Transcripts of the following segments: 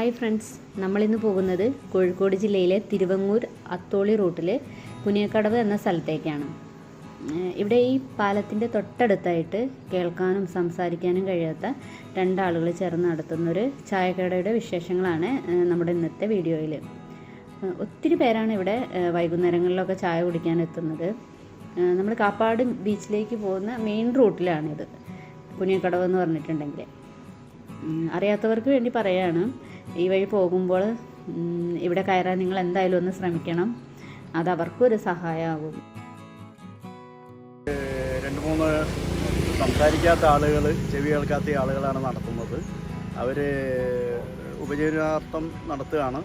Hi friends, നമ്മളിന്ന് പോകുന്നത് കോഴിക്കോട് ജില്ലയിലെ തിരുവങ്ങൂർ അത്തോളി റൂട്ടിൽ കുനിയക്കടവ് എന്ന സ്ഥലത്തേക്കാണ്. ഇവിടെ ഈ പാലത്തിൻ്റെ തൊട്ടടുത്തായിട്ട് കേൾക്കാനും സംസാരിക്കാനും കഴിയാത്ത രണ്ടാളുകൾ ചേർന്ന് നടത്തുന്നൊരു ചായക്കടയുടെ വിശേഷങ്ങളാണ് നമ്മുടെ ഇന്നത്തെ വീഡിയോയിൽ. ഒത്തിരി പേരാണ് ഇവിടെ വൈകുന്നേരങ്ങളിലൊക്കെ ചായ കുടിക്കാൻ എത്തുന്നത്. നമ്മൾ കാപ്പാട് ബീച്ചിലേക്ക് പോകുന്ന മെയിൻ റൂട്ടിലാണിത്, കുനിയക്കടവ് എന്ന് പറഞ്ഞിട്ടുണ്ടെങ്കിൽ. അറിയാത്തവർക്ക് വേണ്ടി പറയാണ്, ഈ വഴി പോകുമ്പോൾ ഇവിടെ കയറാൻ നിങ്ങൾ എന്തായാലും ഒന്ന് ശ്രമിക്കണം, അത് അവർക്കൊരു സഹായമാകും. 2-3 സംസാരിക്കാത്ത ആളുകൾ, ചെവി കേൾക്കാത്ത ആളുകളാണ് നടത്തുന്നത്. അവർ ഉപജീവനാർത്ഥം നടത്തുകയാണ്.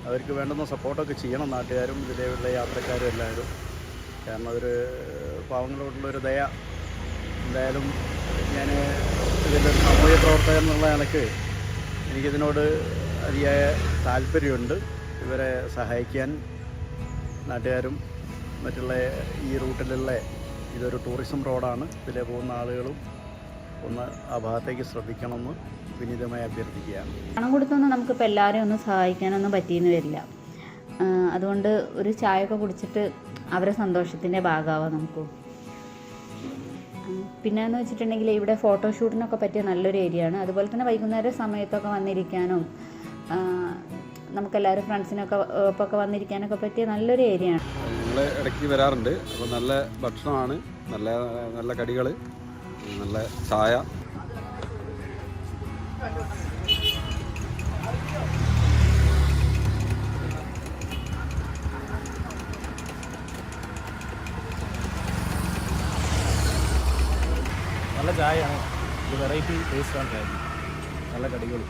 അവർക്ക് വേണ്ടുന്ന സപ്പോർട്ടൊക്കെ ചെയ്യണം നാട്ടുകാരും ഇതിലുള്ള യാത്രക്കാരും എല്ലാവരും. കാരണം അവർ പാവങ്ങളോടുള്ളൊരു ദയ. എന്തായാലും ഞാൻ ഇതിൻ്റെ ഒരു സാമൂഹ്യ പ്രവർത്തകൻ എന്നുള്ള നിലയ്ക്ക് എനിക്കിതിനോട് അതിയായ താല്പര്യമുണ്ട്. ഇവരെ സഹായിക്കാൻ നാട്ടുകാരും മറ്റുള്ള ഈ റൂട്ടിലുള്ള ഇതൊരു ടൂറിസം റോഡാണ്. ഇതിലെ പോകുന്ന ആളുകളും ഒന്ന് ആ ഭാഗത്തേക്ക് ശ്രദ്ധിക്കണമെന്ന് വിനീതമായി അഭ്യർത്ഥിക്കുകയാണ്. പണം കൊടുത്തൊന്നും നമുക്കിപ്പോൾ എല്ലാവരെയും ഒന്നും സഹായിക്കാനൊന്നും പറ്റിയെന്ന് വരില്ല. അതുകൊണ്ട് ഒരു ചായയൊക്കെ കുടിച്ചിട്ട് അവരെ സന്തോഷത്തിൻ്റെ ഭാഗമാവാം നമുക്ക്. പിന്നെയെന്ന് വെച്ചിട്ടുണ്ടെങ്കിൽ ഇവിടെ ഫോട്ടോഷൂട്ടിനൊക്കെ പറ്റിയ നല്ലൊരു ഏരിയ ആണ്. അതുപോലെ തന്നെ വൈകുന്നേര സമയത്തൊക്കെ വന്നിരിക്കാനും നമുക്കെല്ലാവരും ഫ്രണ്ട്സിനൊക്കെ ഒപ്പൊക്കെ വന്നിരിക്കാനൊക്കെ പറ്റിയ നല്ലൊരു ഏരിയ ആണ്. ഞങ്ങൾ ഇടയ്ക്ക് വരാറുണ്ട്. അപ്പോൾ നല്ല ഭക്ഷണമാണ്, നല്ല നല്ല കടികൾ, നല്ല ചായ. നല്ല ചായയാണ്, ഒരു വെറൈറ്റി ടേസ്റ്റാണ് ചായ, നല്ല കടികളും.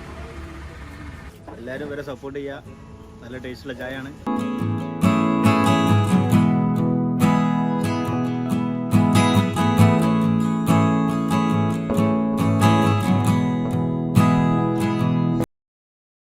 എല്ലാവരും ഇവരെ സപ്പോർട്ട് ചെയ്യുക. നല്ല ടേസ്റ്റുള്ള ചായയാണ്.